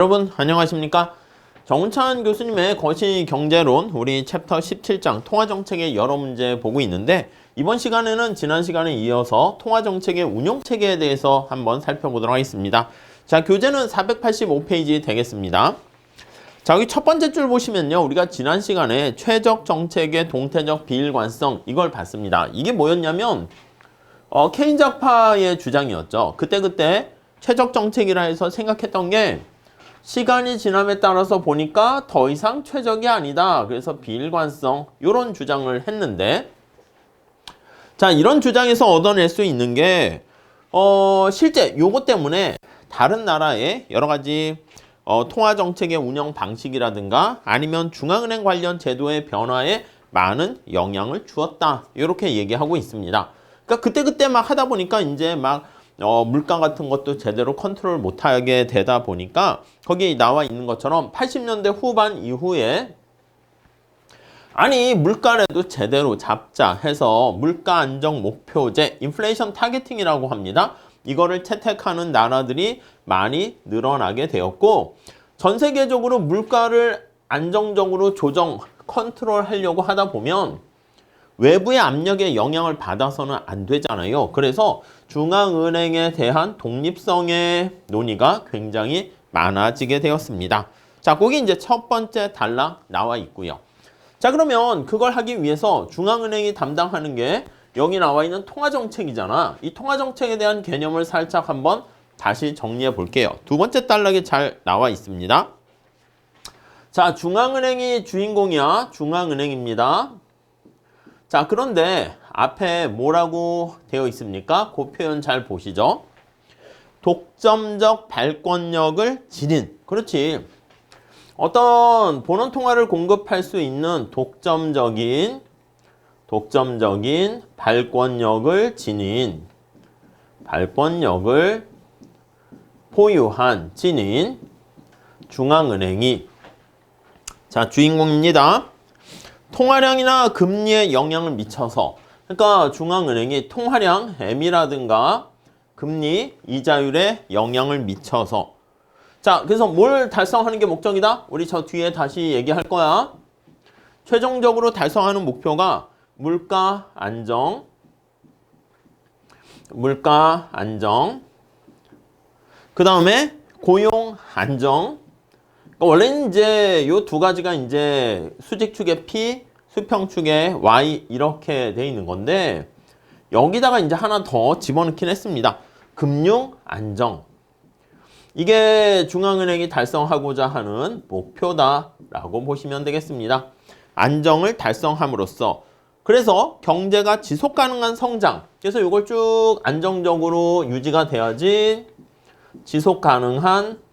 여러분 안녕하십니까? 정운찬 교수님의 거시경제론 우리 챕터 17장 통화정책의 여러 문제 보고 있는데 이번 시간에는 지난 시간에 이어서 통화정책의 운용체계에 대해서 한번 살펴보도록 하겠습니다. 자, 교재는 485페이지 되겠습니다. 자, 여기 첫 번째 줄 보시면요. 우리가 지난 시간에 최적 정책의 동태적 비일관성 이걸 봤습니다. 이게 뭐였냐면 케인작파의 주장이었죠. 그때 최적 정책이라 해서 생각했던 게 시간이 지남에 따라서 보니까 더 이상 최적이 아니다. 그래서 비일관성 이런 주장을 했는데 자, 이런 주장에서 얻어낼 수 있는 게 실제 요거 때문에 다른 나라의 여러 가지 통화정책의 운영 방식이라든가 아니면 중앙은행 관련 제도의 변화에 많은 영향을 주었다. 이렇게 얘기하고 있습니다. 그러니까 그때 막 하다 보니까 이제 막 물가 같은 것도 제대로 컨트롤 못하게 되다 보니까 거기에 나와 있는 것처럼 80년대 후반 이후에 아니 물가라도 제대로 잡자 해서 물가 안정 목표제 인플레이션 타겟팅이라고 합니다. 이거를 채택하는 나라들이 많이 늘어나게 되었고 전 세계적으로 물가를 안정적으로 조정 컨트롤 하려고 하다 보면 외부의 압력에 영향을 받아서는 안 되잖아요. 그래서 중앙은행에 대한 독립성의 논의가 굉장히 많아지게 되었습니다. 자, 거기 이제 첫 번째 단락 나와 있고요. 자, 그러면 그걸 하기 위해서 중앙은행이 담당하는 게 여기 나와 있는 통화정책이잖아. 이 통화정책에 대한 개념을 살짝 한번 다시 정리해 볼게요. 두 번째 단락에 잘 나와 있습니다. 자, 중앙은행이 주인공이야. 중앙은행입니다. 자, 그런데 앞에 뭐라고 되어 있습니까? 그 표현 잘 보시죠. 독점적 발권력을 지닌. 그렇지. 어떤 본원 통화를 공급할 수 있는 독점적인 발권력을 지닌 발권력을 보유한 지닌 중앙은행이 자, 주인공입니다. 통화량이나 금리에 영향을 미쳐서 그러니까 중앙은행이 통화량 M이라든가 금리, 이자율에 영향을 미쳐서 자, 그래서 뭘 달성하는 게 목적이다? 우리 저 뒤에 다시 얘기할 거야. 최종적으로 달성하는 목표가 물가 안정 그 다음에 고용 안정 원래는 이제 요 두 가지가 이제 수직축의 P, 수평축의 Y 이렇게 돼 있는 건데 여기다가 이제 하나 더 집어넣긴 했습니다. 금융 안정. 이게 중앙은행이 달성하고자 하는 목표다라고 보시면 되겠습니다. 안정을 달성함으로써 그래서 경제가 지속 가능한 성장. 그래서 이걸 쭉 안정적으로 유지가 돼야지 지속 가능한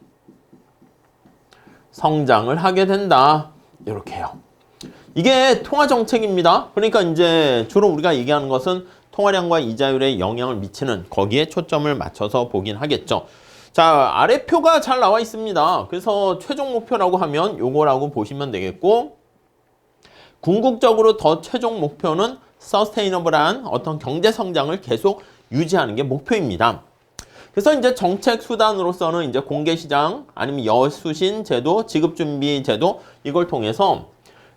성장을 하게 된다. 이렇게요. 이게 통화정책입니다. 그러니까 이제 주로 우리가 얘기하는 것은 통화량과 이자율에 영향을 미치는 거기에 초점을 맞춰서 보긴 하겠죠. 자, 아래 표가 잘 나와 있습니다. 그래서 최종 목표라고 하면 요거라고 보시면 되겠고 궁극적으로 더 최종 목표는 서스테이너블한 어떤 경제 성장을 계속 유지하는 게 목표입니다. 그래서 이제 정책 수단으로서는 이제 공개시장 아니면 여수신 제도, 지급준비 제도 이걸 통해서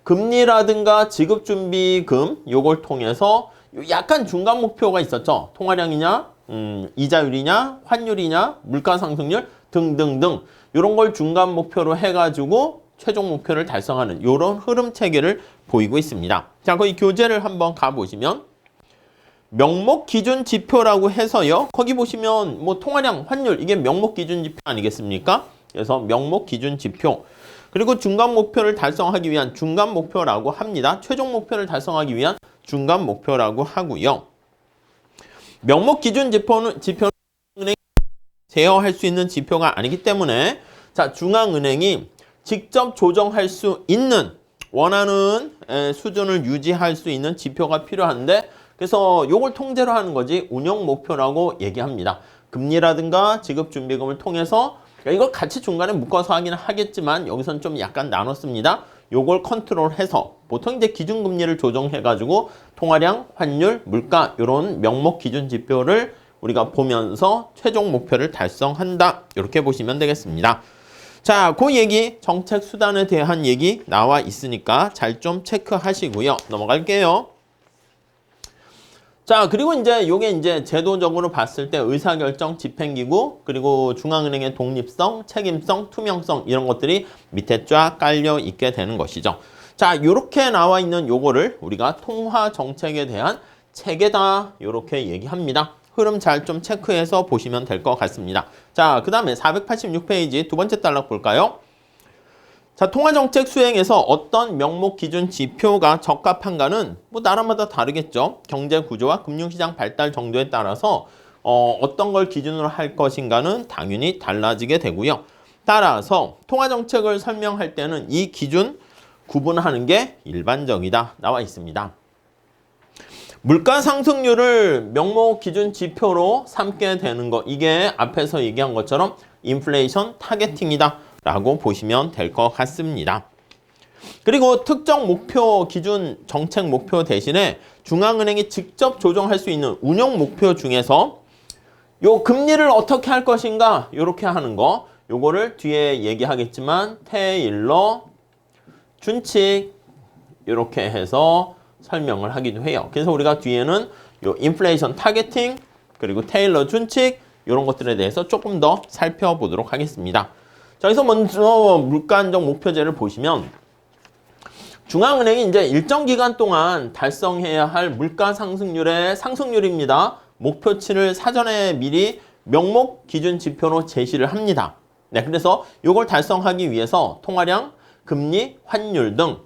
금리라든가 지급준비금 요걸 통해서 약간 중간 목표가 있었죠. 통화량이냐, 이자율이냐, 환율이냐, 물가상승률 등등등 이런 걸 중간 목표로 해가지고 최종 목표를 달성하는 이런 흐름 체계를 보이고 있습니다. 자, 거기 교재를 한번 가보시면 명목 기준 지표라고 해서요. 거기 보시면 뭐 통화량, 환율 이게 명목 기준 지표 아니겠습니까? 그래서 명목 기준 지표 그리고 중간 목표를 달성하기 위한 중간 목표라고 합니다. 최종 목표를 달성하기 위한 중간 목표라고 하고요. 명목 기준 지표는 은행이 제어할 수 있는 지표가 아니기 때문에 자, 중앙은행이 직접 조정할 수 있는 원하는 수준을 유지할 수 있는 지표가 필요한데 그래서 요걸 통째로 하는 거지 운영 목표라고 얘기합니다. 금리라든가 지급준비금을 통해서 이걸 같이 중간에 묶어서 하긴 하겠지만 여기서는 좀 약간 나눴습니다. 요걸 컨트롤해서 보통 이제 기준금리를 조정해가지고 통화량, 환율, 물가 이런 명목 기준 지표를 우리가 보면서 최종 목표를 달성한다. 이렇게 보시면 되겠습니다. 자, 그 얘기, 정책 수단에 대한 얘기 나와 있으니까 잘 좀 체크하시고요. 넘어갈게요. 자, 그리고 이제 요게 이제 제도적으로 봤을 때 의사결정, 집행기구, 그리고 중앙은행의 독립성, 책임성, 투명성 이런 것들이 밑에 쫙 깔려 있게 되는 것이죠. 자, 요렇게 나와 있는 요거를 우리가 통화 정책에 대한 체계다 요렇게 얘기합니다. 흐름 잘 좀 체크해서 보시면 될 것 같습니다. 자, 그 다음에 486페이지 두 번째 단락 볼까요? 자, 통화정책 수행에서 어떤 명목 기준 지표가 적합한가는 뭐 나라마다 다르겠죠. 경제 구조와 금융시장 발달 정도에 따라서 어떤 걸 기준으로 할 것인가는 당연히 달라지게 되고요. 따라서 통화정책을 설명할 때는 이 기준 구분하는 게 일반적이다 나와 있습니다. 물가 상승률을 명목 기준 지표로 삼게 되는 거, 이게 앞에서 얘기한 것처럼 인플레이션 타겟팅이다 라고 보시면 될 것 같습니다. 그리고 특정 목표 기준 정책 목표 대신에 중앙은행이 직접 조정할 수 있는 운용 목표 중에서 요 금리를 어떻게 할 것인가 요렇게 하는 거, 요거를 뒤에 얘기하겠지만 테일러 준칙 요렇게 해서 설명을 하기도 해요. 그래서 우리가 뒤에는 요 인플레이션 타겟팅 그리고 테일러 준칙 이런 것들에 대해서 조금 더 살펴보도록 하겠습니다. 자, 여기서 먼저 물가 안정 목표제를 보시면 중앙은행이 이제 일정 기간 동안 달성해야 할 물가 상승률의 상승률입니다. 목표치를 사전에 미리 명목 기준 지표로 제시를 합니다. 네, 그래서 이걸 달성하기 위해서 통화량, 금리, 환율 등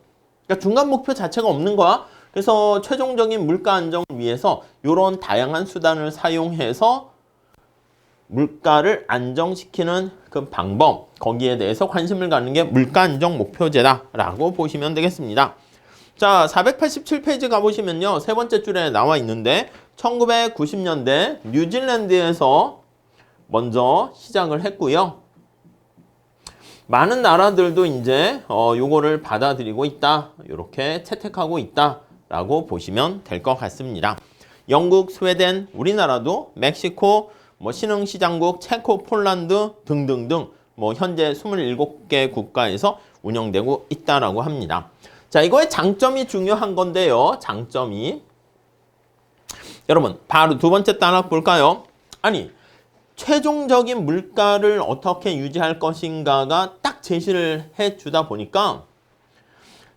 그러니까 중간 목표 자체가 없는 거야. 그래서 최종적인 물가 안정을 위해서 이런 다양한 수단을 사용해서 물가를 안정시키는 그 방법, 거기에 대해서 관심을 갖는 게 물가 안정 목표제다라고 보시면 되겠습니다. 자, 487페이지 가보시면요. 세 번째 줄에 나와 있는데 1990년대 뉴질랜드에서 먼저 시작을 했고요. 많은 나라들도 이제 요거를 받아들이고 있다. 이렇게 채택하고 있다라고 보시면 될 것 같습니다. 영국, 스웨덴, 우리나라도 멕시코, 뭐 신흥시장국, 체코, 폴란드 등등등 뭐 현재 27개 국가에서 운영되고 있다라고 합니다. 자, 이거의 장점이 중요한 건데요. 장점이 여러분 바로 두 번째 단락 볼까요? 아니 최종적인 물가를 어떻게 유지할 것인가가 딱 제시를 해주다 보니까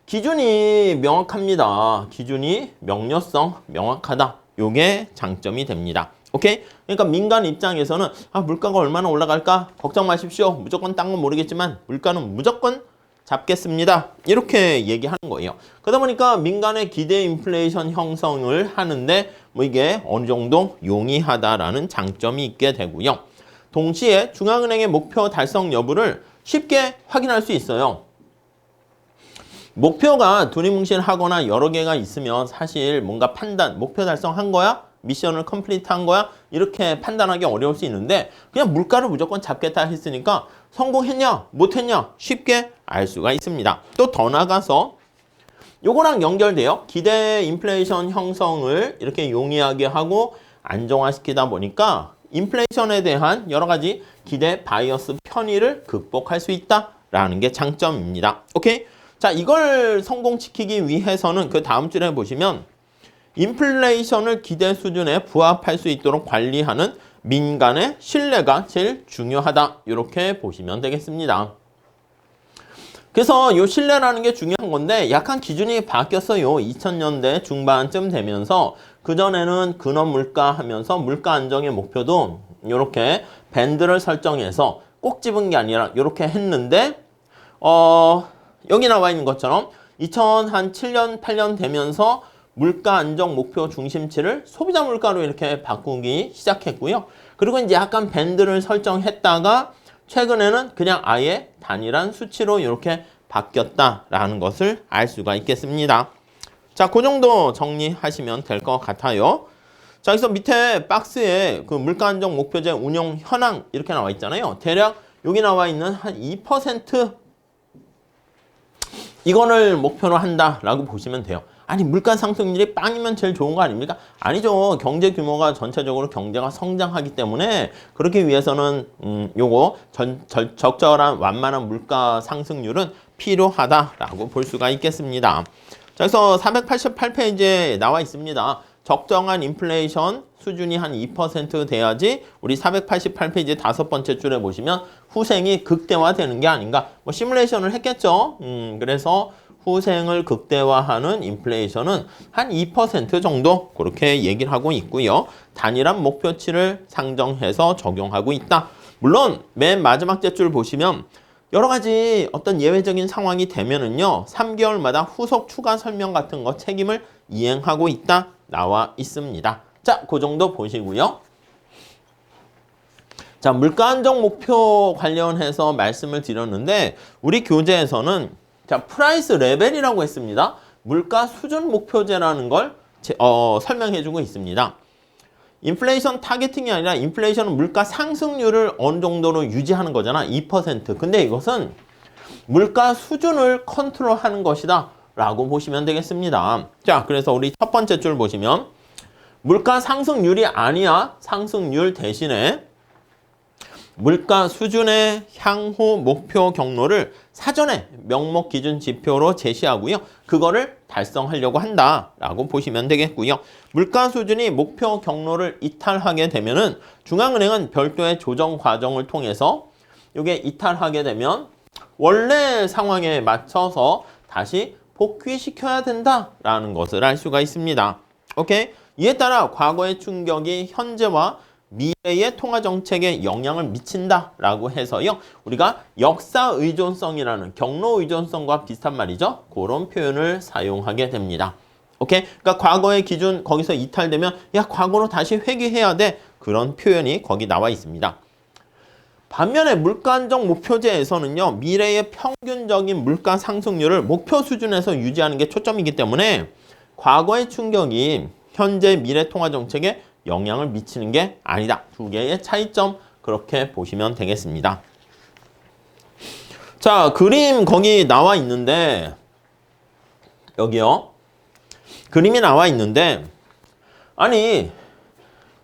기준이 명확합니다. 기준이 명료성 명확하다. 요게 장점이 됩니다. 오케이? 그러니까 민간 입장에서는 물가가 얼마나 올라갈까? 걱정 마십시오. 무조건 딴 건 모르겠지만 물가는 무조건 잡겠습니다. 이렇게 얘기하는 거예요. 그러다 보니까 민간의 기대 인플레이션 형성을 하는데 뭐 이게 어느 정도 용이하다라는 장점이 있게 되고요. 동시에 중앙은행의 목표 달성 여부를 쉽게 확인할 수 있어요. 목표가 두리뭉실하거나 여러 개가 있으면 사실 뭔가 판단, 목표 달성한 거야? 미션을 컴플리트한 거야? 이렇게 판단하기 어려울 수 있는데 그냥 물가를 무조건 잡겠다 했으니까 성공했냐 못했냐 쉽게 알 수가 있습니다. 또 더 나가서 요거랑 연결돼요. 기대 인플레이션 형성을 이렇게 용이하게 하고 안정화시키다 보니까 인플레이션에 대한 여러 가지 기대 바이어스 편의를 극복할 수 있다라는 게 장점입니다. 오케이? 자, 이걸 성공시키기 위해서는 그 다음 줄에 보시면 인플레이션을 기대 수준에 부합할 수 있도록 관리하는 민간의 신뢰가 제일 중요하다. 이렇게 보시면 되겠습니다. 그래서 이 신뢰라는 게 중요한 건데 약간 기준이 바뀌었어요. 2000년대 중반쯤 되면서 그전에는 근원물가 하면서 물가 안정의 목표도 이렇게 밴드를 설정해서 꼭 집은 게 아니라 이렇게 했는데 여기 나와 있는 것처럼 2007년, 8년 되면서 물가 안정 목표 중심치를 소비자 물가로 이렇게 바꾸기 시작했고요. 그리고 이제 약간 밴드를 설정했다가 최근에는 그냥 아예 단일한 수치로 이렇게 바뀌었다라는 것을 알 수가 있겠습니다. 자, 그 정도 정리하시면 될 것 같아요. 자, 여기서 밑에 박스에 그 물가 안정 목표제 운용 현황 이렇게 나와 있잖아요. 대략 여기 나와 있는 한 2% 이거를 목표로 한다라고 보시면 돼요. 아니 물가 상승률이 빵이면 제일 좋은 거 아닙니까? 아니죠. 경제 규모가 전체적으로 경제가 성장하기 때문에 그렇기 위해서는 요거 적절한 완만한 물가 상승률은 필요하다라고 볼 수가 있겠습니다. 자, 그래서 488페이지에 나와 있습니다. 적정한 인플레이션 수준이 한 2% 돼야지 우리 488페이지 다섯 번째 줄에 보시면 후생이 극대화되는 게 아닌가. 뭐 시뮬레이션을 했겠죠. 그래서 후생을 극대화하는 인플레이션은 한 2% 정도 그렇게 얘기를 하고 있고요. 단일한 목표치를 상정해서 적용하고 있다. 물론 맨 마지막 줄 보시면 여러 가지 어떤 예외적인 상황이 되면은요. 3개월마다 후속 추가 설명 같은 거 책임을 이행하고 있다. 나와 있습니다. 자, 그 정도 보시고요. 자, 물가 안정 목표 관련해서 말씀을 드렸는데 우리 교재에서는 자, 프라이스 레벨이라고 했습니다. 물가 수준 목표제라는 걸 설명해 주고 있습니다. 인플레이션 타겟팅이 아니라 인플레이션은 물가 상승률을 어느 정도로 유지하는 거잖아. 2%. 근데 이것은 물가 수준을 컨트롤하는 것이다. 라고 보시면 되겠습니다. 자, 그래서 우리 첫 번째 줄 보시면 물가 상승률이 아니야. 상승률 대신에 물가 수준의 향후 목표 경로를 사전에 명목 기준 지표로 제시하고요. 그거를 달성하려고 한다라고 보시면 되겠고요. 물가 수준이 목표 경로를 이탈하게 되면은 중앙은행은 별도의 조정 과정을 통해서 이게 이탈하게 되면 원래 상황에 맞춰서 다시 복귀시켜야 된다라는 것을 알 수가 있습니다. 오케이? 이에 따라 과거의 충격이 현재와 미래의 통화 정책에 영향을 미친다라고 해서요. 우리가 역사 의존성이라는 경로 의존성과 비슷한 말이죠. 그런 표현을 사용하게 됩니다. 오케이? 그러니까 과거의 기준 거기서 이탈되면 야, 과거로 다시 회귀해야 돼. 그런 표현이 거기 나와 있습니다. 반면에 물가 안정 목표제에서는요. 미래의 평균적인 물가 상승률을 목표 수준에서 유지하는 게 초점이기 때문에 과거의 충격이 현재 미래 통화 정책에 영향을 미치는 게 아니다. 두 개의 차이점 그렇게 보시면 되겠습니다. 자, 그림 거기 나와 있는데 여기요. 그림이 나와 있는데 아니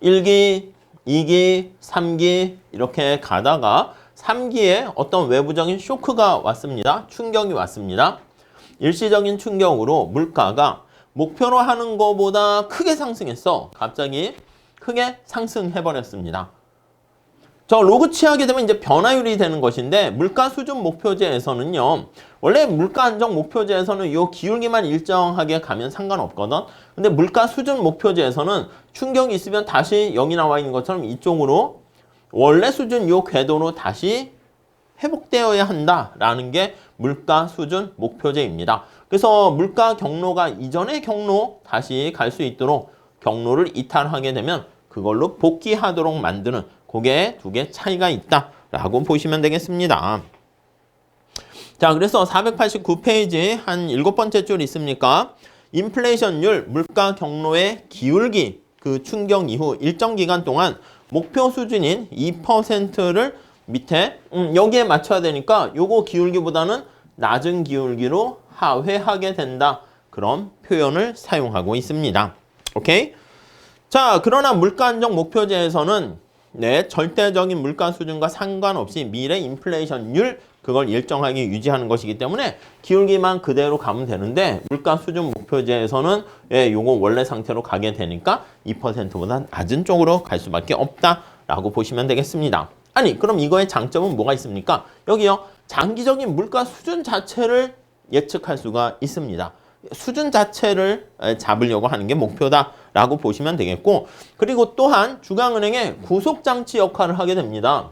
1기, 2기, 3기 이렇게 가다가 3기에 어떤 외부적인 쇼크가 왔습니다. 충격이 왔습니다. 일시적인 충격으로 물가가 목표로 하는 것보다 크게 상승했어. 갑자기 크게 상승해버렸습니다. 저 로그 취하게 되면 이제 변화율이 되는 것인데 물가 수준 목표제에서는요. 원래 물가 안정 목표제에서는 이 기울기만 일정하게 가면 상관없거든. 근데 물가 수준 목표제에서는 충격이 있으면 다시 여기 나와 있는 것처럼 이쪽으로 원래 수준 이 궤도로 다시 회복되어야 한다라는 게 물가 수준 목표제입니다. 그래서 물가 경로가 이전의 경로 다시 갈 수 있도록 경로를 이탈하게 되면 그걸로 복귀하도록 만드는 그게 두 개 차이가 있다라고 보시면 되겠습니다. 자, 그래서 489페이지 한 7번째 줄 있습니까? 인플레이션율 물가 경로의 기울기 그 충격 이후 일정 기간 동안 목표 수준인 2%를 밑에 여기에 맞춰야 되니까 요거 기울기보다는 낮은 기울기로 하회하게 된다. 그런 표현을 사용하고 있습니다. 오케이? 자, 그러나 물가 안정 목표제에서는 절대적인 물가 수준과 상관없이 미래 인플레이션율 그걸 일정하게 유지하는 것이기 때문에 기울기만 그대로 가면 되는데 물가 수준 목표제에서는 요거 원래 상태로 가게 되니까 2%보다 낮은 쪽으로 갈 수밖에 없다라고 보시면 되겠습니다. 아니, 그럼 이거의 장점은 뭐가 있습니까? 여기요. 장기적인 물가 수준 자체를 예측할 수가 있습니다. 수준 자체를 잡으려고 하는 게 목표다라고 보시면 되겠고 그리고 또한 중앙은행의 구속장치 역할을 하게 됩니다.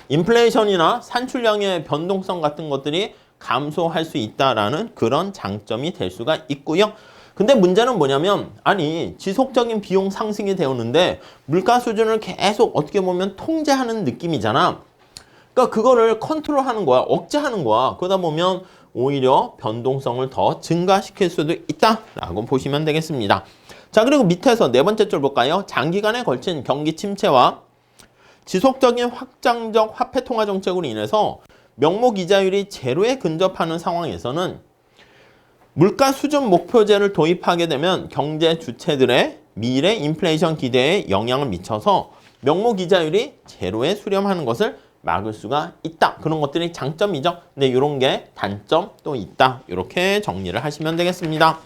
인플레이션이나 산출량의 변동성 같은 것들이 감소할 수 있다라는 그런 장점이 될 수가 있고요. 근데 문제는 뭐냐면 아니 지속적인 비용 상승이 되었는데 물가 수준을 계속 어떻게 보면 통제하는 느낌이잖아. 그러니까 그거를 컨트롤하는 거야. 억제하는 거야. 그러다 보면 오히려 변동성을 더 증가시킬 수도 있다라고 보시면 되겠습니다. 자, 그리고 밑에서 네 번째 줄 볼까요? 장기간에 걸친 경기 침체와 지속적인 확장적 화폐 통화 정책으로 인해서 명목 이자율이 제로에 근접하는 상황에서는 물가 수준 목표제를 도입하게 되면 경제 주체들의 미래 인플레이션 기대에 영향을 미쳐서 명목 이자율이 제로에 수렴하는 것을 막을 수가 있다. 그런 것들이 장점이죠. 근데 이런 게 단점도 있다. 이렇게 정리를 하시면 되겠습니다.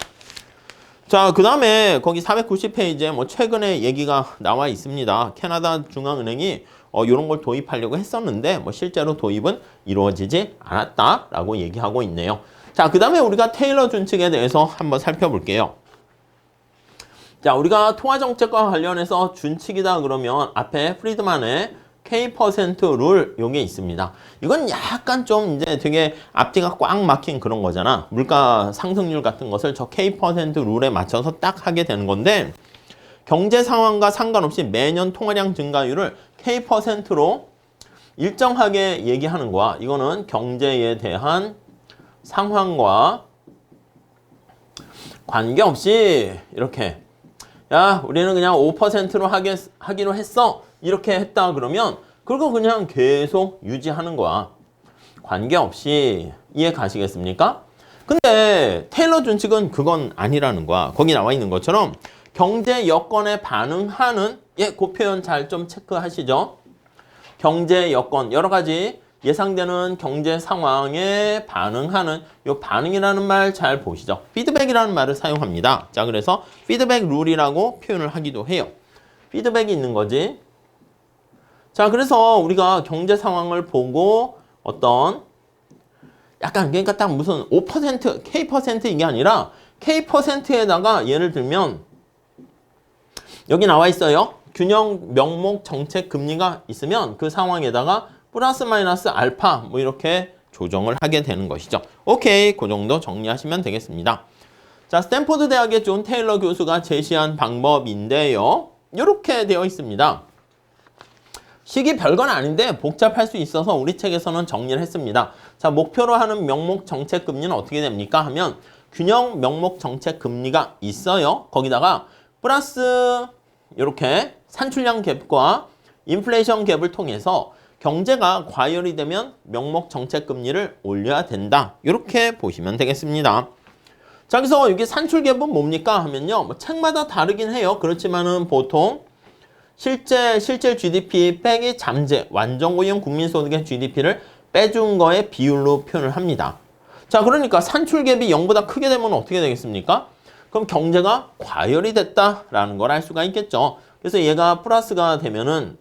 자, 그 다음에 거기 490페이지에 뭐 최근에 얘기가 나와 있습니다. 캐나다 중앙은행이 이런 걸 도입하려고 했었는데 뭐 실제로 도입은 이루어지지 않았다라고 얘기하고 있네요. 자, 그 다음에 우리가 테일러 준칙에 대해서 한번 살펴볼게요. 자, 우리가 통화정책과 관련해서 준칙이다 그러면 앞에 프리드만의 K% 룰 요게 있습니다. 이건 약간 좀 이제 되게 앞뒤가 꽉 막힌 그런 거잖아. 물가 상승률 같은 것을 저 K% 룰에 맞춰서 딱 하게 되는 건데 경제 상황과 상관없이 매년 통화량 증가율을 K%로 일정하게 얘기하는 거야. 이거는 경제에 대한 상황과 관계없이 이렇게 야, 우리는 그냥 5%로 하기로 했어. 이렇게 했다 그러면 그거 그냥 계속 유지하는 거야. 관계없이. 이해 가시겠습니까? 근데 테일러 준칙은 그건 아니라는 거야. 거기 나와 있는 것처럼 경제 여건에 반응하는 그 표현 잘 좀 체크하시죠. 경제 여건 여러 가지 예상되는 경제 상황에 반응하는 이 반응이라는 말 잘 보시죠. 피드백이라는 말을 사용합니다. 자, 그래서 피드백 룰이라고 표현을 하기도 해요. 피드백이 있는 거지. 자, 그래서 우리가 경제 상황을 보고 어떤 약간 그러니까 딱 무슨 5% K% 이게 아니라 K%에다가 예를 들면 여기 나와 있어요. 균형 명목 정책 금리가 있으면 그 상황에다가 플러스 마이너스 알파 뭐 이렇게 조정을 하게 되는 것이죠. 오케이, 그 정도 정리하시면 되겠습니다. 자, 스탠포드 대학의 존 테일러 교수가 제시한 방법인데요. 이렇게 되어 있습니다. 식이 별건 아닌데 복잡할 수 있어서 우리 책에서는 정리를 했습니다. 자, 목표로 하는 명목 정책 금리는 어떻게 됩니까? 하면 균형 명목 정책 금리가 있어요. 거기다가 플러스 이렇게 산출량 갭과 인플레이션 갭을 통해서 경제가 과열이 되면 명목 정책 금리를 올려야 된다. 이렇게 보시면 되겠습니다. 자, 그래서 여기 산출 갭은 뭡니까? 하면요. 뭐 책마다 다르긴 해요. 그렇지만은 보통 실제 GDP 빼기 잠재, 완전고용 국민소득의 GDP를 빼준 거의 비율로 표현을 합니다. 자, 그러니까 산출 갭이 0보다 크게 되면 어떻게 되겠습니까? 그럼 경제가 과열이 됐다라는 걸 알 수가 있겠죠. 그래서 얘가 플러스가 되면은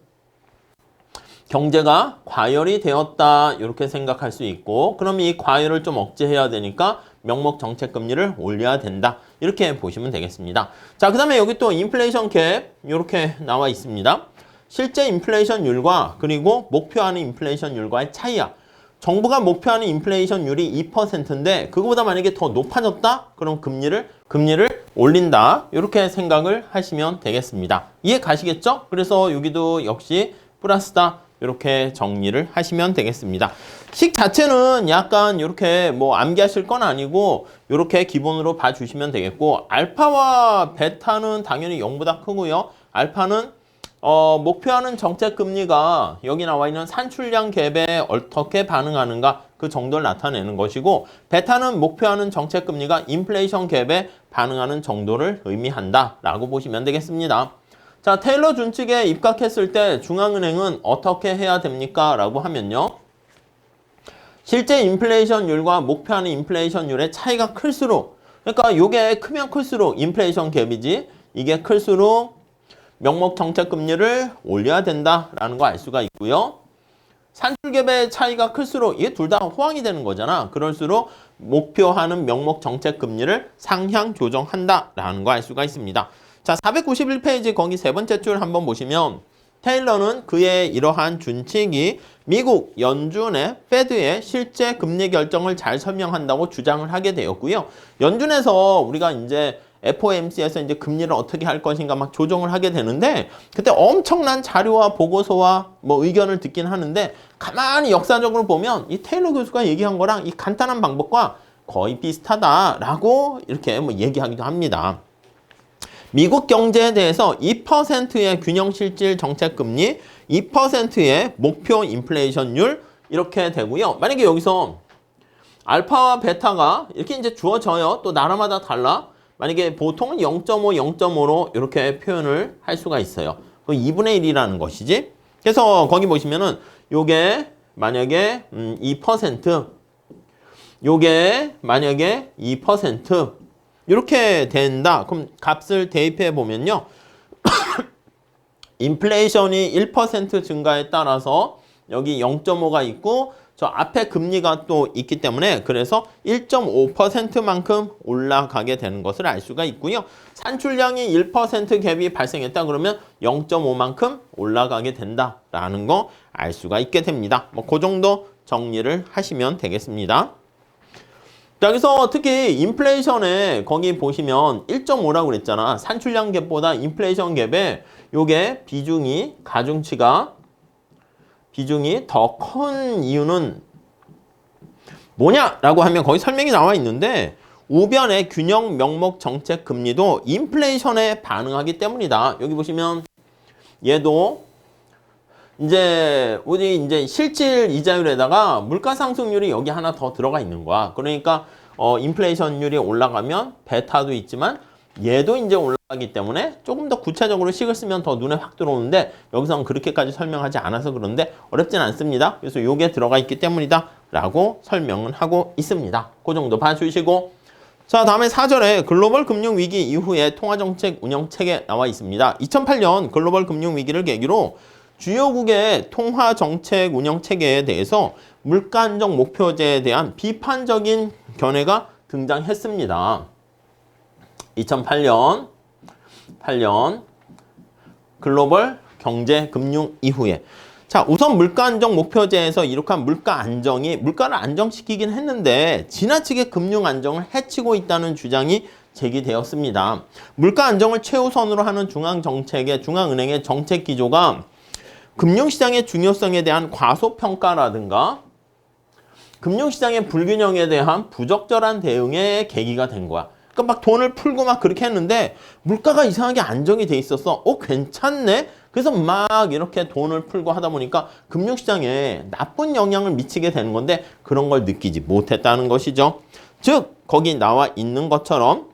경제가 과열이 되었다 이렇게 생각할 수 있고 그럼 이 과열을 좀 억제해야 되니까 명목 정책 금리를 올려야 된다 이렇게 보시면 되겠습니다. 자, 그 다음에 여기 또 인플레이션 갭 이렇게 나와 있습니다. 실제 인플레이션율과 그리고 목표하는 인플레이션율과의 차이야. 정부가 목표하는 인플레이션율이 2%인데 그거보다 만약에 더 높아졌다? 그럼 금리를 올린다 이렇게 생각을 하시면 되겠습니다. 이해 가시겠죠? 그래서 여기도 역시 플러스다 이렇게 정리를 하시면 되겠습니다. 식 자체는 약간 이렇게 뭐 암기하실 건 아니고 이렇게 기본으로 봐주시면 되겠고 알파와 베타는 당연히 0보다 크고요. 알파는 목표하는 정책 금리가 여기 나와 있는 산출량 갭에 어떻게 반응하는가 그 정도를 나타내는 것이고 베타는 목표하는 정책 금리가 인플레이션 갭에 반응하는 정도를 의미한다라고 보시면 되겠습니다. 자, 테일러 준칙에 입각했을 때 중앙은행은 어떻게 해야 됩니까? 라고 하면요. 실제 인플레이션율과 목표하는 인플레이션율의 차이가 클수록 그러니까 이게 크면 클수록 인플레이션 갭이지 이게 클수록 명목 정책 금리를 올려야 된다라는 거 알 수가 있고요. 산출 갭의 차이가 클수록 이게 둘 다 호황이 되는 거잖아. 그럴수록 목표하는 명목 정책 금리를 상향 조정한다라는 거 알 수가 있습니다. 자, 491페이지 거기 세 번째 줄 한번 보시면 테일러는 그의 이러한 준칙이 미국 연준의 페드의 실제 금리 결정을 잘 설명한다고 주장을 하게 되었고요. 연준에서 우리가 이제 FOMC에서 이제 금리를 어떻게 할 것인가 막 조정을 하게 되는데 그때 엄청난 자료와 보고서와 뭐 의견을 듣긴 하는데 가만히 역사적으로 보면 이 테일러 교수가 얘기한 거랑 이 간단한 방법과 거의 비슷하다라고 이렇게 뭐 얘기하기도 합니다. 미국 경제에 대해서 2%의 균형 실질 정책 금리, 2%의 목표 인플레이션율 이렇게 되고요. 만약에 여기서 알파와 베타가 이렇게 이제 주어져요. 또 나라마다 달라. 만약에 보통은 0.5, 0.5로 이렇게 표현을 할 수가 있어요. 그 2분의 1이라는 것이지. 그래서 거기 보시면은 요게 만약에 2%, 요게 만약에 2% 이렇게 된다. 그럼 값을 대입해 보면요. 인플레이션이 1% 증가에 따라서 여기 0.5가 있고 저 앞에 금리가 또 있기 때문에 그래서 1.5%만큼 올라가게 되는 것을 알 수가 있고요. 산출량이 1% 갭이 발생했다 그러면 0.5만큼 올라가게 된다라는 거 알 수가 있게 됩니다. 뭐 그 정도 정리를 하시면 되겠습니다. 자, 그래서 특히 인플레이션에 거기 보시면 1.5라고 그랬잖아. 산출량 갭보다 인플레이션 갭에 요게 가중치가 비중이 더 큰 이유는 뭐냐라고 하면 거기 설명이 나와 있는데 우변의 균형 명목 정책 금리도 인플레이션에 반응하기 때문이다. 여기 보시면 얘도 이제 우리 이제 실질 이자율에다가 물가 상승률이 여기 하나 더 들어가 있는 거야. 그러니까 인플레이션율이 올라가면 베타도 있지만 얘도 이제 올라가기 때문에 조금 더 구체적으로 식을 쓰면 더 눈에 확 들어오는데 여기서는 그렇게까지 설명하지 않아서 그런데 어렵진 않습니다. 그래서 요게 들어가 있기 때문이다 라고 설명은 하고 있습니다. 그 정도 봐주시고 자, 다음에 4절에 글로벌 금융위기 이후에 통화정책 운영체계 나와 있습니다. 2008년 글로벌 금융위기를 계기로 주요국의 통화정책 운영체계에 대해서 물가 안정 목표제에 대한 비판적인 견해가 등장했습니다. 2008년 글로벌 경제 금융 이후에 자, 우선 물가 안정 목표제에서 이룩한 물가 안정이 물가를 안정시키긴 했는데 지나치게 금융 안정을 해치고 있다는 주장이 제기되었습니다. 물가 안정을 최우선으로 하는 중앙은행의 정책 기조가 금융시장의 중요성에 대한 과소평가라든가 금융시장의 불균형에 대한 부적절한 대응의 계기가 된 거야. 그러니까 막 돈을 풀고 막 그렇게 했는데 물가가 이상하게 안정이 돼 있었어. 괜찮네? 그래서 막 이렇게 돈을 풀고 하다 보니까 금융시장에 나쁜 영향을 미치게 되는 건데 그런 걸 느끼지 못했다는 것이죠. 즉 거기 나와 있는 것처럼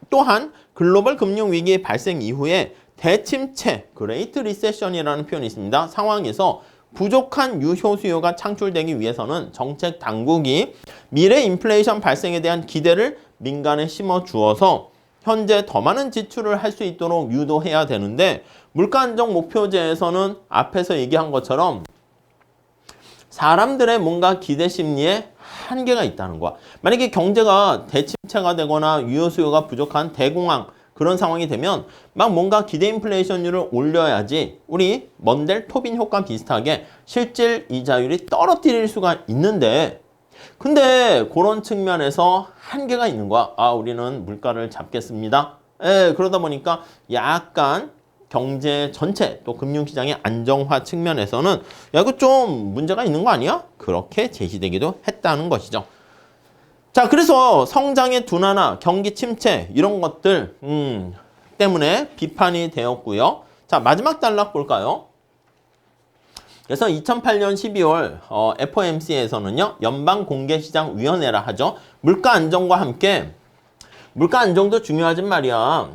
또한 글로벌 금융위기 발생 이후에 대침체, 그레이트 리세션이라는 표현이 있습니다. 상황에서 부족한 유효 수요가 창출되기 위해서는 정책 당국이 미래 인플레이션 발생에 대한 기대를 민간에 심어주어서 현재 더 많은 지출을 할 수 있도록 유도해야 되는데 물가 안정 목표제에서는 앞에서 얘기한 것처럼 사람들의 뭔가 기대 심리에 한계가 있다는 거야. 만약에 경제가 대침체가 되거나 유효 수요가 부족한 대공황 그런 상황이 되면 막 뭔가 기대 인플레이션율을 올려야지 우리 먼델 토빈 효과 비슷하게 실질 이자율이 떨어뜨릴 수가 있는데 근데 그런 측면에서 한계가 있는 거야. 우리는 물가를 잡겠습니다. 그러다 보니까 약간 경제 전체 또 금융시장의 안정화 측면에서는 이거 좀 문제가 있는 거 아니야? 그렇게 제시되기도 했다는 것이죠. 자, 그래서 성장의 둔화나 경기 침체 이런 것들 때문에 비판이 되었고요. 자, 마지막 단락 볼까요? 그래서 2008년 12월 FOMC에서는요. 연방공개시장위원회라 하죠. 물가 안정과 함께 물가 안정도 중요하진 말이야.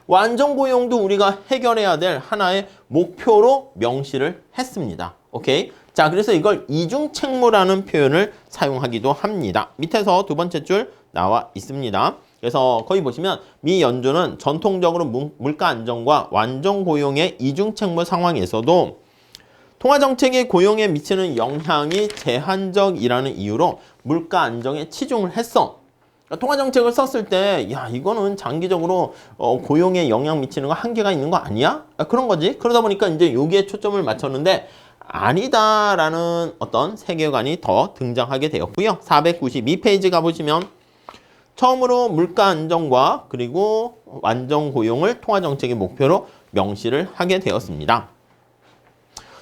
안정고용도 우리가 해결해야 될 하나의 목표로 명시를 했습니다. 오케이? 자, 그래서 이걸 이중책무라는 표현을 사용하기도 합니다. 밑에서 두 번째 줄 나와 있습니다. 그래서 거기 보시면 미 연준은 전통적으로 물가 안정과 완전고용의 이중책무 상황에서도 통화정책이 고용에 미치는 영향이 제한적이라는 이유로 물가 안정에 치중을 했어. 통화정책을 썼을 때 이거는 장기적으로 고용에 영향 미치는 거 한계가 있는 거 아니야? 그런 거지. 그러다 보니까 이제 여기에 초점을 맞췄는데 아니다라는 어떤 세계관이 더 등장하게 되었고요. 492페이지 가보시면 처음으로 물가 안정과 그리고 완전 고용을 통화정책의 목표로 명시를 하게 되었습니다.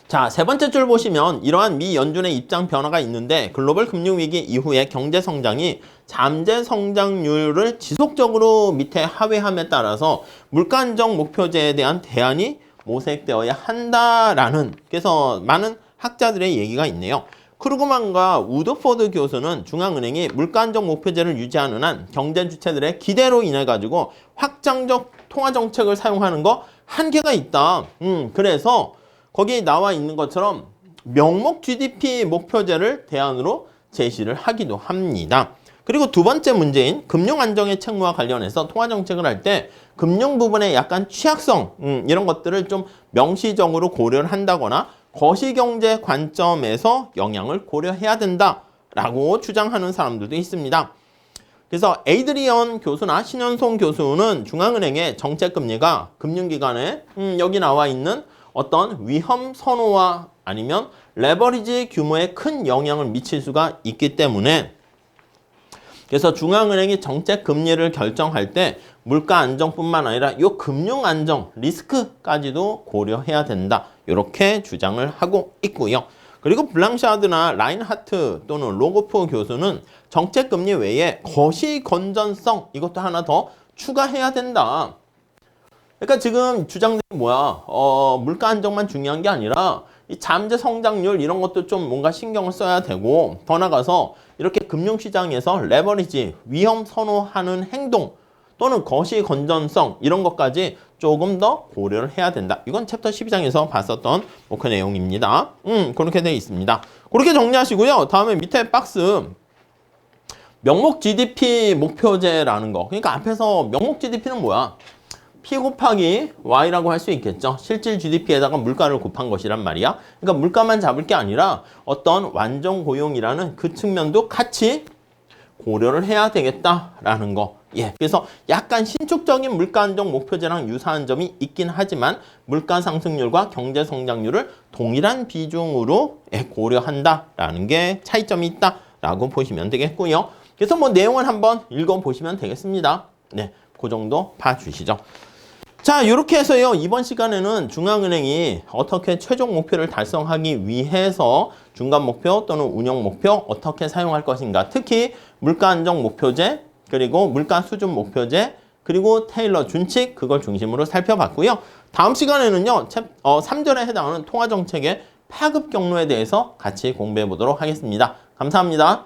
자, 세 번째 줄 보시면 이러한 미 연준의 입장 변화가 있는데 글로벌 금융위기 이후에 경제 성장이 잠재 성장률을 지속적으로 밑에 하회함에 따라서 물가 안정 목표제에 대한 대안이 모색되어야 한다라는 그래서 많은 학자들의 얘기가 있네요. 크루그만과 우드포드 교수는 중앙은행이 물가 안정 목표제를 유지하는 한 경제 주체들의 기대로 인해 가지고 확장적 통화 정책을 사용하는 거 한계가 있다. 그래서 거기에 나와 있는 것처럼 명목 GDP 목표제를 대안으로 제시를 하기도 합니다. 그리고 두 번째 문제인 금융 안정의 책무와 관련해서 통화 정책을 할 때 금융 부분의 약간 취약성 이런 것들을 좀 명시적으로 고려를 한다거나 거시경제 관점에서 영향을 고려해야 된다라고 주장하는 사람들도 있습니다. 그래서 에이드리언 교수나 신현송 교수는 중앙은행의 정책금리가 금융기관에 여기 나와 있는 어떤 위험 선호와 아니면 레버리지 규모에 큰 영향을 미칠 수가 있기 때문에 그래서 중앙은행이 정책금리를 결정할 때 물가 안정뿐만 아니라 이 금융 안정 리스크까지도 고려해야 된다. 이렇게 주장을 하고 있고요. 그리고 블랑샤드나 라인하트 또는 로고프 교수는 정책금리 외에 거시 건전성 이것도 하나 더 추가해야 된다. 그러니까 지금 주장들이 뭐야? 물가 안정만 중요한 게 아니라 이 잠재 성장률 이런 것도 좀 뭔가 신경을 써야 되고 더 나가서 이렇게 금융시장에서 레버리지, 위험 선호하는 행동 또는 거시 건전성 이런 것까지 조금 더 고려를 해야 된다. 이건 챕터 12장에서 봤었던 그 내용입니다. 그렇게 되어 있습니다. 그렇게 정리하시고요. 다음에 밑에 박스 명목 GDP 목표제라는 거. 그러니까 앞에서 명목 GDP는 뭐야? P 곱하기 Y라고 할 수 있겠죠. 실질 GDP에다가 물가를 곱한 것이란 말이야. 그러니까 물가만 잡을 게 아니라 어떤 완전 고용이라는 그 측면도 같이 고려를 해야 되겠다라는 거. 예. 그래서 약간 신축적인 물가 안정 목표제랑 유사한 점이 있긴 하지만 물가 상승률과 경제 성장률을 동일한 비중으로 고려한다라는 게 차이점이 있다라고 보시면 되겠고요. 그래서 뭐 내용을 한번 읽어보시면 되겠습니다. 네. 그 정도 봐주시죠. 자, 이렇게 해서요. 이번 시간에는 중앙은행이 어떻게 최종 목표를 달성하기 위해서 중간 목표 또는 운영 목표 어떻게 사용할 것인가. 특히 물가 안정 목표제, 그리고 물가 수준 목표제, 그리고 테일러 준칙 그걸 중심으로 살펴봤고요. 다음 시간에는요. 3절에 해당하는 통화정책의 파급 경로에 대해서 같이 공부해 보도록 하겠습니다. 감사합니다.